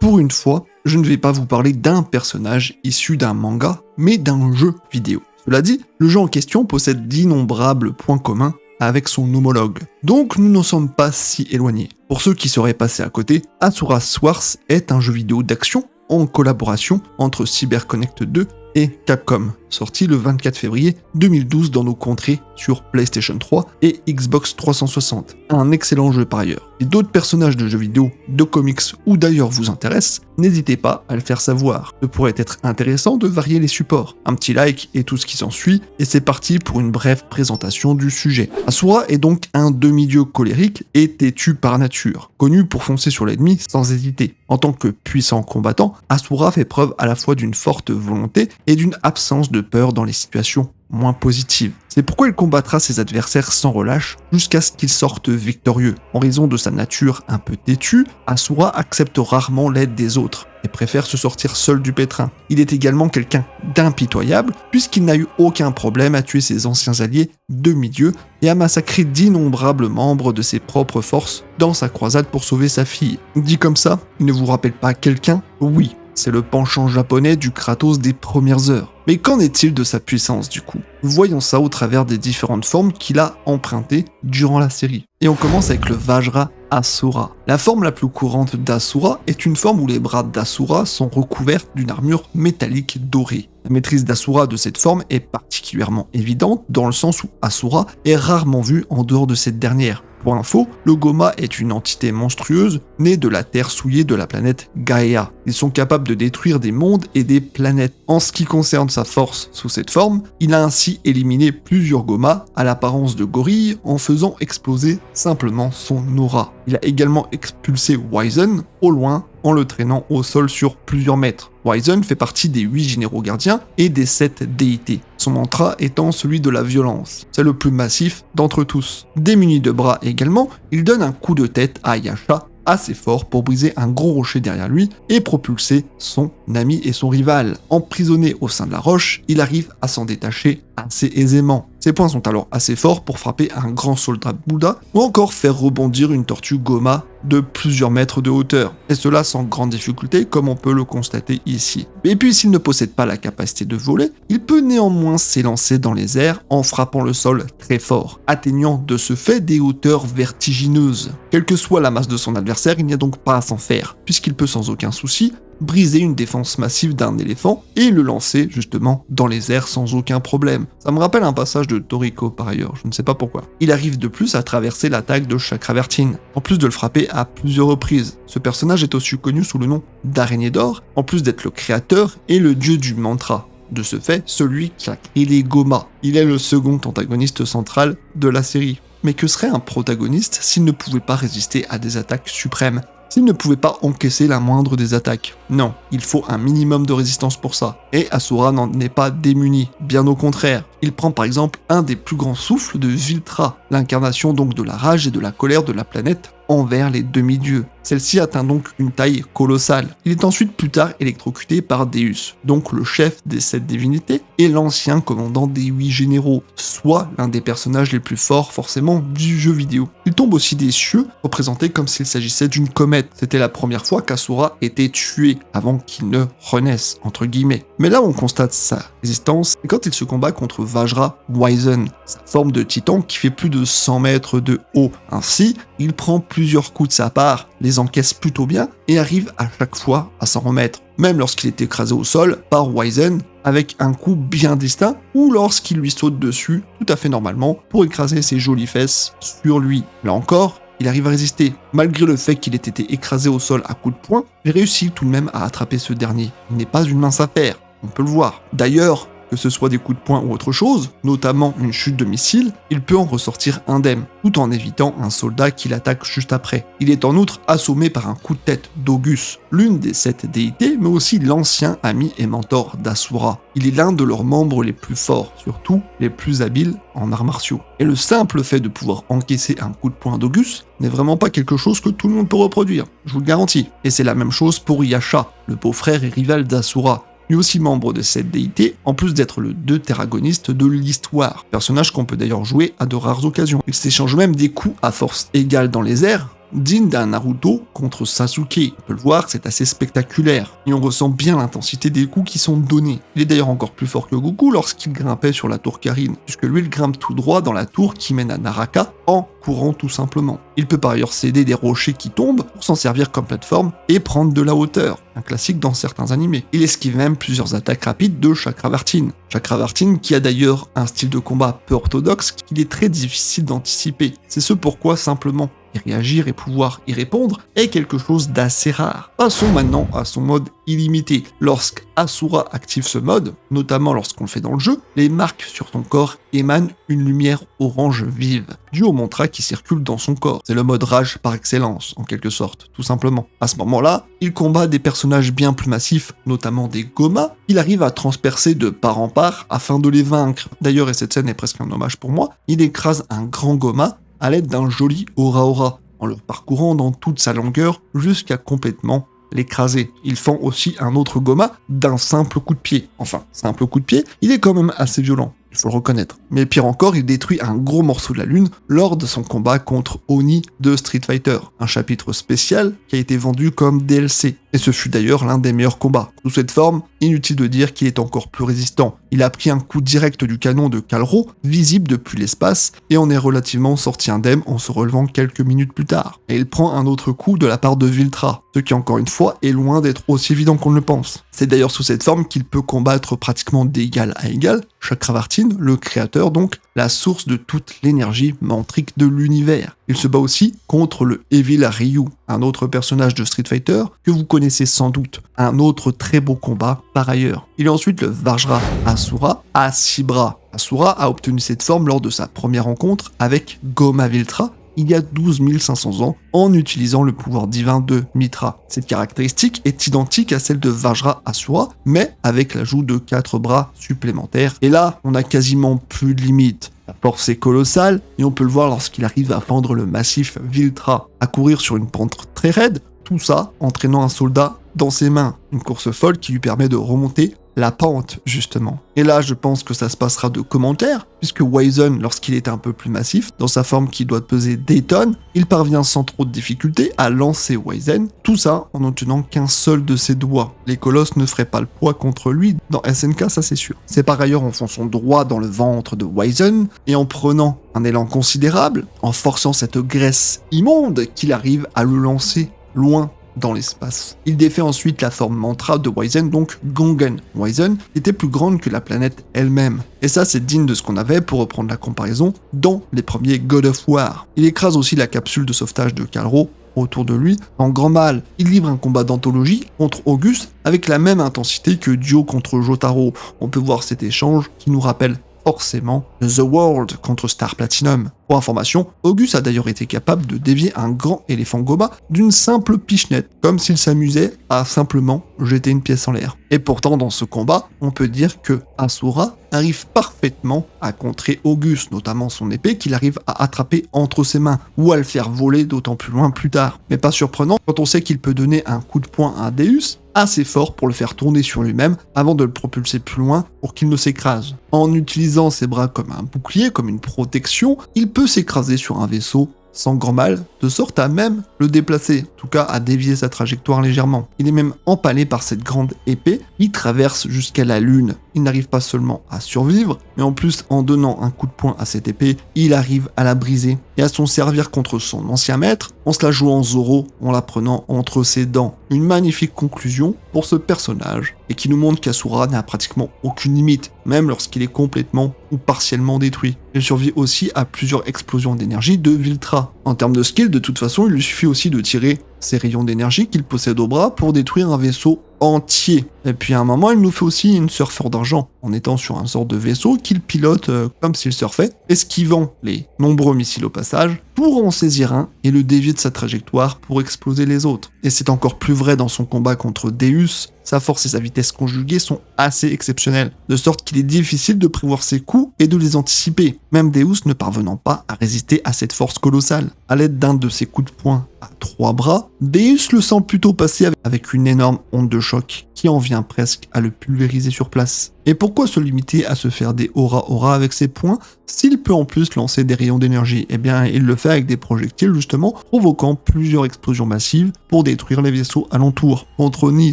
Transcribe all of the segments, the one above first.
Pour une fois, je ne vais pas vous parler d'un personnage issu d'un manga, mais d'un jeu vidéo. Cela dit, le jeu en question possède d'innombrables points communs avec son homologue, donc nous n'en sommes pas si éloignés. Pour ceux qui seraient passés à côté, Asura's Wars est un jeu vidéo d'action en collaboration entre CyberConnect 2 et Capcom, sorti le 24 février 2012 dans nos contrées sur PlayStation 3 et Xbox 360. Un excellent jeu par ailleurs. Si d'autres personnages de jeux vidéo, de comics ou d'ailleurs vous intéressent, n'hésitez pas à le faire savoir. Ce pourrait être intéressant de varier les supports. Un petit like et tout ce qui s'ensuit, et c'est parti pour une brève présentation du sujet. Asura est donc un demi-dieu colérique et têtu par nature, connu pour foncer sur l'ennemi sans hésiter. En tant que puissant combattant, Asura fait preuve à la fois d'une forte volonté et d'une absence de peur dans les situations moins positives. C'est pourquoi il combattra ses adversaires sans relâche jusqu'à ce qu'il sorte victorieux. En raison de sa nature un peu têtue, Asura accepte rarement l'aide des autres et préfère se sortir seul du pétrin. Il est également quelqu'un d'impitoyable puisqu'il n'a eu aucun problème à tuer ses anciens alliés demi-dieux et à massacrer d'innombrables membres de ses propres forces dans sa croisade pour sauver sa fille. Dit comme ça, il ne vous rappelle pas quelqu'un? Oui, c'est le penchant japonais du Kratos des premières heures. Mais qu'en est-il de sa puissance du coup? Voyons ça au travers des différentes formes qu'il a empruntées durant la série. Et on commence avec le Vajra Asura. La forme la plus courante d'Asura est une forme où les bras d'Asura sont recouverts d'une armure métallique dorée. La maîtrise d'Asura de cette forme est particulièrement évidente dans le sens où Asura est rarement vu en dehors de cette dernière. Pour info, le Goma est une entité monstrueuse née de la terre souillée de la planète Gaïa. Ils sont capables de détruire des mondes et des planètes. En ce qui concerne sa force sous cette forme, il a ainsi éliminé plusieurs Gomas à l'apparence de gorilles en faisant exploser simplement son aura. Il a également expulsé Wyzen au loin en le traînant au sol sur plusieurs mètres. Wyzen fait partie des 8 généraux gardiens et des 7 déités, son mantra étant celui de la violence. C'est le plus massif d'entre tous. Démuni de bras également, il donne un coup de tête à Yasha assez fort pour briser un gros rocher derrière lui et propulser son ami et son rival. Emprisonné au sein de la roche, il arrive à s'en détacher assez aisément. Ses poings sont alors assez forts pour frapper un grand soldat Bouddha ou encore faire rebondir une tortue Goma de plusieurs mètres de hauteur, et cela sans grande difficulté comme on peut le constater ici. Et puis s'il ne possède pas la capacité de voler, il peut néanmoins s'élancer dans les airs en frappant le sol très fort, atteignant de ce fait des hauteurs vertigineuses. Quelle que soit la masse de son adversaire, il n'y a donc pas à s'en faire, puisqu'il peut sans aucun souci briser une défense massive d'un éléphant et le lancer justement dans les airs sans aucun problème. Ça me rappelle un passage de Toriko par ailleurs, je ne sais pas pourquoi. Il arrive de plus à traverser l'attaque de Chakravartin, en plus de le frapper à plusieurs reprises. Ce personnage est aussi connu sous le nom d'Araignée d'Or, en plus d'être le créateur et le dieu du mantra. De ce fait, celui qui a créé les Goma. Il est le second antagoniste central de la série. Mais que serait un protagoniste s'il ne pouvait pas résister à des attaques suprêmes? S'il ne pouvait pas encaisser la moindre des attaques? Non, il faut un minimum de résistance pour ça. Et Asura n'en est pas démuni, bien au contraire. Il prend par exemple un des plus grands souffles de Viltra, l'incarnation donc de la rage et de la colère de la planète envers les demi-dieux. Celle-ci atteint donc une taille colossale. Il est ensuite plus tard électrocuté par Deus, donc le chef des 7 divinités et l'ancien commandant des 8 généraux, soit l'un des personnages les plus forts forcément du jeu vidéo. Il tombe aussi des cieux, représenté comme s'il s'agissait d'une comète. C'était la première fois qu'Asura était tué avant qu'il ne renaisse, entre guillemets. Mais là on constate sa résistance, et quand il se combat contre Vajra Wyzen, sa forme de titan qui fait plus de 100 mètres de haut. Ainsi, il prend plusieurs coups de sa part, les encaisse plutôt bien et arrive à chaque fois à s'en remettre, même lorsqu'il est écrasé au sol par Wyzen avec un coup bien distinct ou lorsqu'il lui saute dessus tout à fait normalement pour écraser ses jolies fesses sur lui. Là encore, il arrive à résister. Malgré le fait qu'il ait été écrasé au sol à coups de poing, il réussit tout de même à attraper ce dernier. Il n'est pas une mince affaire, on peut le voir. D'ailleurs, que ce soit des coups de poing ou autre chose, notamment une chute de missile, il peut en ressortir indemne, tout en évitant un soldat qui l'attaque juste après. Il est en outre assommé par un coup de tête d'Augus, l'une des 7 déités, mais aussi l'ancien ami et mentor d'Asura. Il est l'un de leurs membres les plus forts, surtout les plus habiles en arts martiaux. Et le simple fait de pouvoir encaisser un coup de poing d'Augus n'est vraiment pas quelque chose que tout le monde peut reproduire, je vous le garantis. Et c'est la même chose pour Yasha, le beau-frère et rival d'Asura, lui aussi membre de cette déité, en plus d'être le deutéragoniste de l'histoire, personnage qu'on peut d'ailleurs jouer à de rares occasions. Il s'échange même des coups à force égale dans les airs, digne d'un Naruto contre Sasuke. On peut le voir, c'est assez spectaculaire, et on ressent bien l'intensité des coups qui sont donnés. Il est d'ailleurs encore plus fort que Goku lorsqu'il grimpait sur la tour Karin, puisque lui il grimpe tout droit dans la tour qui mène à Naraka en courant tout simplement. Il peut par ailleurs céder des rochers qui tombent pour s'en servir comme plateforme et prendre de la hauteur, un classique dans certains animés. Il esquive même plusieurs attaques rapides de Chakravartin. Chakravartin qui a d'ailleurs un style de combat peu orthodoxe qu'il est très difficile d'anticiper. C'est ce pourquoi simplement y réagir et pouvoir y répondre est quelque chose d'assez rare. Passons maintenant à son mode illimité. Lorsqu'Asura active ce mode, notamment lorsqu'on le fait dans le jeu, les marques sur son corps émanent une lumière orange vive, due au mantra qui circule dans son corps. C'est le mode rage par excellence, en quelque sorte, tout simplement. À ce moment-là, il combat des personnages bien plus massifs, notamment des Gomas. Il arrive à transpercer de part en part afin de les vaincre. D'ailleurs, et cette scène est presque un hommage pour moi, il écrase un grand Goma à l'aide d'un joli Ora-Ora, en le parcourant dans toute sa longueur jusqu'à complètement l'écraser. Il fend aussi un autre Goma d'un simple coup de pied. Enfin, simple coup de pied, il est quand même assez violent, il faut le reconnaître. Mais pire encore, il détruit un gros morceau de la lune lors de son combat contre Oni de Street Fighter, un chapitre spécial qui a été vendu comme DLC. Et ce fut d'ailleurs l'un des meilleurs combats. Sous cette forme, inutile de dire qu'il est encore plus résistant. Il a pris un coup direct du canon de Kalro, visible depuis l'espace, et en est relativement sorti indemne en se relevant quelques minutes plus tard. Et il prend un autre coup de la part de Viltra, ce qui encore une fois est loin d'être aussi évident qu'on le pense. C'est d'ailleurs sous cette forme qu'il peut combattre pratiquement d'égal à égal Chakravartin, le créateur donc, la source de toute l'énergie mantrique de l'univers. Il se bat aussi contre le Evil Ryu, un autre personnage de Street Fighter que vous connaissez sans doute, un autre très beau combat par ailleurs. Il y a ensuite le Vajra Asura à 6 bras. Asura a obtenu cette forme lors de sa première rencontre avec Goma Viltra, il y a 12 500 ans, en utilisant le pouvoir divin de Mitra. Cette caractéristique est identique à celle de Vajra Asura, mais avec l'ajout de 4 bras supplémentaires. Et là, on a quasiment plus de limite. La force est colossale, et on peut le voir lorsqu'il arrive à fendre le massif Viltra, à courir sur une pente très raide, tout ça entraînant un soldat dans ses mains. Une course folle qui lui permet de remonter la pente, justement. Et là, je pense que ça se passera de commentaires, puisque Wizen, lorsqu'il est un peu plus massif, dans sa forme qui doit peser des tonnes, il parvient sans trop de difficulté à lancer Wizen, tout ça en ne tenant qu'un seul de ses doigts. Les colosses ne feraient pas le poids contre lui dans SNK, ça c'est sûr. C'est par ailleurs en fonçant droit dans le ventre de Wizen, et en prenant un élan considérable, en forçant cette graisse immonde, qu'il arrive à le lancer loin dans l'espace. Il défait ensuite la forme mantra de Wizen, donc Gongen. Wizen était plus grande que la planète elle-même. Et ça, c'est digne de ce qu'on avait, pour reprendre la comparaison, dans les premiers God of War. Il écrase aussi la capsule de sauvetage de Kalro autour de lui. En grand mal, il livre un combat d'anthologie contre Auguste avec la même intensité que Dio contre Jotaro. On peut voir cet échange qui nous rappelle forcément The World contre Star Platinum. Pour information, Auguste a d'ailleurs été capable de dévier un grand éléphant Goma d'une simple pichenette, comme s'il s'amusait à simplement jeter une pièce en l'air. Et pourtant, dans ce combat, on peut dire que Asura arrive parfaitement à contrer Auguste, notamment son épée qu'il arrive à attraper entre ses mains, ou à le faire voler d'autant plus loin plus tard. Mais pas surprenant quand on sait qu'il peut donner un coup de poing à Deus, assez fort pour le faire tourner sur lui-même avant de le propulser plus loin pour qu'il ne s'écrase. En utilisant ses bras comme un bouclier, comme une protection, il peut s'écraser sur un vaisseau sans grand mal, de sorte à même le déplacer, en tout cas à dévier sa trajectoire légèrement. Il est même empalé par cette grande épée, il traverse jusqu'à la lune. Il n'arrive pas seulement à survivre, mais en plus en donnant un coup de poing à cette épée, il arrive à la briser et à s'en servir contre son ancien maître, en se la jouant Zoro, en la prenant entre ses dents. Une magnifique conclusion pour ce personnage, et qui nous montre qu'Asura n'a pratiquement aucune limite, même lorsqu'il est complètement ou partiellement détruit. Il survit aussi à plusieurs explosions d'énergie de Viltra. En termes de skill, de toute façon, il lui suffit aussi de tirer ces rayons d'énergie qu'il possède au bras pour détruire un vaisseau entier. Et puis à un moment, il nous fait aussi une surfeur d'argent, en étant sur un sort de vaisseau qu'il pilote comme s'il surfait, esquivant les nombreux missiles au passage, pour en saisir un et le dévier de sa trajectoire pour exploser les autres. Et c'est encore plus vrai dans son combat contre Deus, sa force et sa vitesse conjuguées sont assez exceptionnelles, de sorte qu'il est difficile de prévoir ses coups et de les anticiper, même Deus ne parvenant pas à résister à cette force colossale. À l'aide d'un de ses coups de poing à 3 bras, Deus le sent plutôt passer avec une énorme onde de choc qui en vient parvient presque à le pulvériser sur place. Et pourquoi se limiter à se faire des aura avec ses poings s'il peut en plus lancer des rayons d'énergie? Eh bien, il le fait avec des projectiles justement, provoquant plusieurs explosions massives pour détruire les vaisseaux alentours. Contre Oni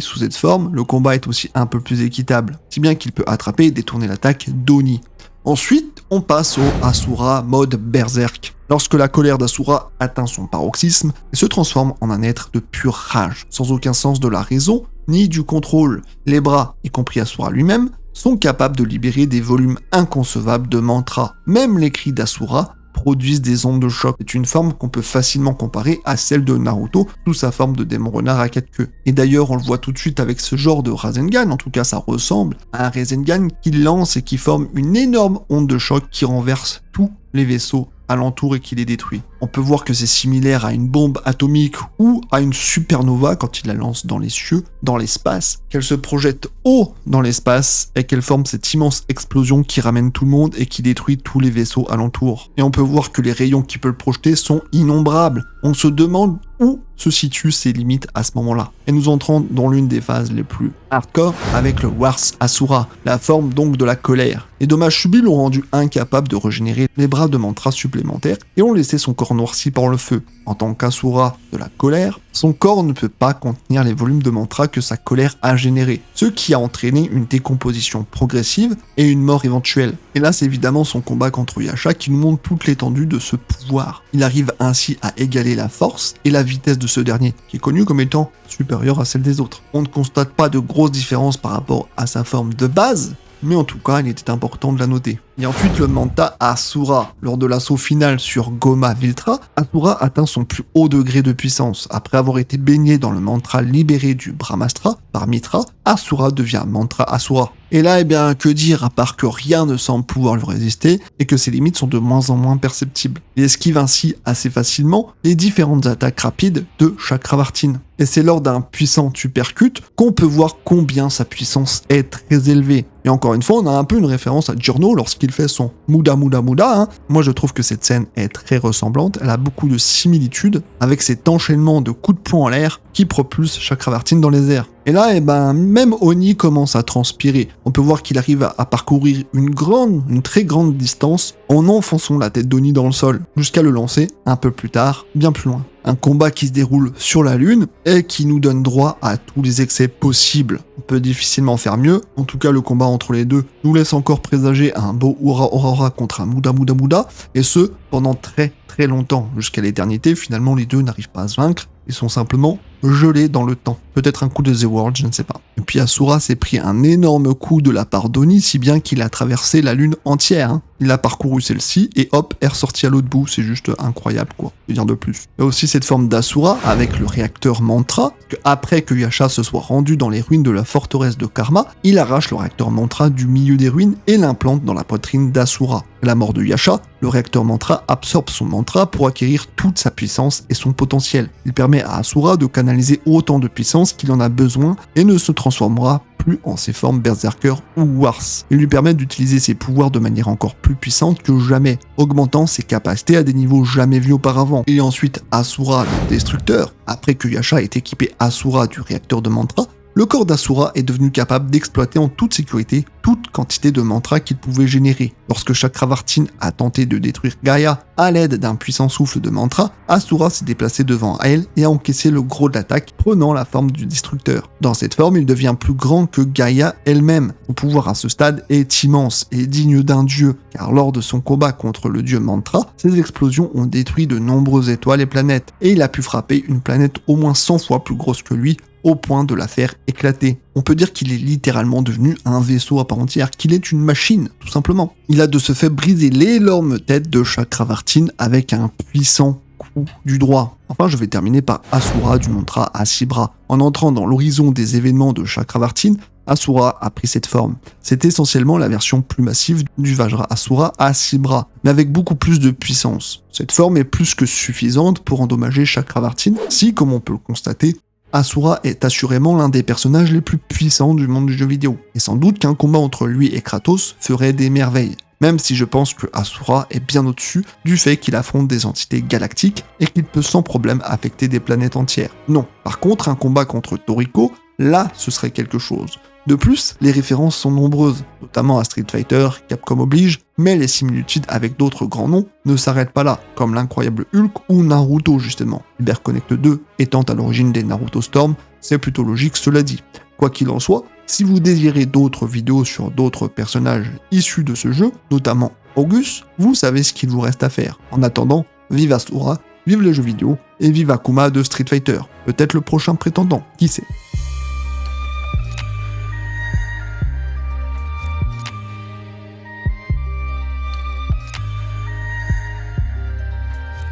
sous cette forme, le combat est aussi un peu plus équitable, si bien qu'il peut attraper et détourner l'attaque d'Oni. Ensuite, on passe au Asura mode Berserk. Lorsque la colère d'Asura atteint son paroxysme, elle se transforme en un être de pure rage, sans aucun sens de la raison ni du contrôle. Les bras, y compris Asura lui-même, sont capables de libérer des volumes inconcevables de mantras. Même les cris d'Asura produisent des ondes de choc. C'est une forme qu'on peut facilement comparer à celle de Naruto sous sa forme de démon renard à 4 queues. Et d'ailleurs, on le voit tout de suite avec ce genre de Rasengan, en tout cas ça ressemble à un Rasengan qui lance et qui forme une énorme onde de choc qui renverse tous les vaisseaux alentour et qui les détruit. On peut voir que c'est similaire à une bombe atomique ou à une supernova quand il la lance dans les cieux, dans l'espace, qu'elle se projette haut dans l'espace et qu'elle forme cette immense explosion qui ramène tout le monde et qui détruit tous les vaisseaux alentours. Et on peut voir que les rayons qui peuvent le projeter sont innombrables. On se demande où se situent ses limites à ce moment-là. Et nous entrons dans l'une des phases les plus hardcore avec le Wars Asura, la forme donc de la colère. Les dommages subis l'ont rendu incapable de régénérer les bras de mantra supplémentaires et ont laissé son corps noirci par le feu. En tant qu'Asura de la colère, son corps ne peut pas contenir les volumes de mantra que sa colère a générés, ce qui a entraîné une décomposition progressive et une mort éventuelle. Et là, c'est évidemment son combat contre Yasha qui nous montre toute l'étendue de ce pouvoir. Il arrive ainsi à égaler la force et la vitesse de ce dernier, qui est connu comme étant supérieure à celle des autres. On ne constate pas de grosses différences par rapport à sa forme de base, mais en tout cas, il était important de la noter. Et ensuite, le Manta Asura. Lors de l'assaut final sur Goma Viltra, Asura atteint son plus haut degré de puissance. Après avoir été baigné dans le mantra libéré du Brahmastra par Mitra, Asura devient Mantra Asura. Et là, eh bien, que dire à part que rien ne semble pouvoir lui résister et que ses limites sont de moins en moins perceptibles. Il esquive ainsi assez facilement les différentes attaques rapides de Chakravartin. Et c'est lors d'un puissant uppercut qu'on peut voir combien sa puissance est très élevée. Et encore une fois, on a un peu une référence à Giorno lorsqu'il fait son Muda Muda Muda. Hein. Moi, je trouve que cette scène est très ressemblante. Elle a beaucoup de similitudes avec cet enchaînement de coups de poing en l'air qui propulse Chakravartin dans les airs. Et là, eh ben, même Oni commence à transpirer. On peut voir qu'il arrive à parcourir une très grande distance en enfonçant la tête d'Oni dans le sol, jusqu'à le lancer un peu plus tard, bien plus loin. Un combat qui se déroule sur la Lune et qui nous donne droit à tous les excès possibles. On peut difficilement faire mieux, en tout cas le combat entre les deux nous laisse encore présager un beau Ura contre un Muda Muda Muda, et ce, pendant très très longtemps, jusqu'à l'éternité. Finalement les deux n'arrivent pas à se vaincre, ils sont simplement gelés dans le temps. Peut-être un coup de The World, je ne sais pas. Et puis Asura s'est pris un énorme coup de la part d'Oni, si bien qu'il a traversé la Lune entière. Hein. Il a parcouru celle-ci et hop, est ressorti à l'autre bout. C'est juste incroyable, quoi. Je veux dire de plus. Il y a aussi cette forme d'Asura avec le réacteur Mantra, que après que Yasha se soit rendu dans les ruines de la forteresse de Karma, il arrache le réacteur Mantra du milieu des ruines et l'implante dans la poitrine d'Asura. À la mort de Yasha, le réacteur Mantra absorbe son mantra pour acquérir toute sa puissance et son potentiel. Il permet à Asura de canaliser autant de puissance qu'il en a besoin et ne se transformera plus en ses formes Berserker ou Wars. Il lui permet d'utiliser ses pouvoirs de manière encore plus puissante que jamais, augmentant ses capacités à des niveaux jamais vus auparavant. Et ensuite, Asura, le destructeur, après que Yasha ait équipé Asura du réacteur de mantra, le corps d'Asura est devenu capable d'exploiter en toute sécurité toute quantité de mantras qu'il pouvait générer. Lorsque Chakravartin a tenté de détruire Gaïa à l'aide d'un puissant souffle de mantra, Asura s'est déplacé devant elle et a encaissé le gros de l'attaque, prenant la forme du destructeur. Dans cette forme, il devient plus grand que Gaïa elle-même. Son pouvoir à ce stade est immense et digne d'un dieu, car lors de son combat contre le dieu Mantra, ses explosions ont détruit de nombreuses étoiles et planètes, et il a pu frapper une planète au moins 100 fois plus grosse que lui, au point de la faire éclater. On peut dire qu'il est littéralement devenu un vaisseau à part entière, qu'il est une machine, tout simplement. Il a de ce fait brisé l'énorme tête de Chakravartin avec un puissant coup du droit. Enfin, je vais terminer par Asura du mantra à 6 bras. En entrant dans l'horizon des événements de Chakravartin, Asura a pris cette forme. C'est essentiellement la version plus massive du Vajra Asura à 6 bras, mais avec beaucoup plus de puissance. Cette forme est plus que suffisante pour endommager Chakravartin, si, comme on peut le constater, Asura est assurément l'un des personnages les plus puissants du monde du jeu vidéo, et sans doute qu'un combat entre lui et Kratos ferait des merveilles, même si je pense que Asura est bien au-dessus du fait qu'il affronte des entités galactiques et qu'il peut sans problème affecter des planètes entières. Non, par contre, un combat contre Toriko, là ce serait quelque chose. De plus, les références sont nombreuses, notamment à Street Fighter, Capcom oblige, mais les similitudes avec d'autres grands noms ne s'arrêtent pas là, comme l'incroyable Hulk ou Naruto justement. CyberConnect 2 étant à l'origine des Naruto Storm, c'est plutôt logique cela dit. Quoi qu'il en soit, si vous désirez d'autres vidéos sur d'autres personnages issus de ce jeu, notamment August, vous savez ce qu'il vous reste à faire. En attendant, vive Asura, vive les jeux vidéo, et vive Akuma de Street Fighter, peut-être le prochain prétendant, qui sait.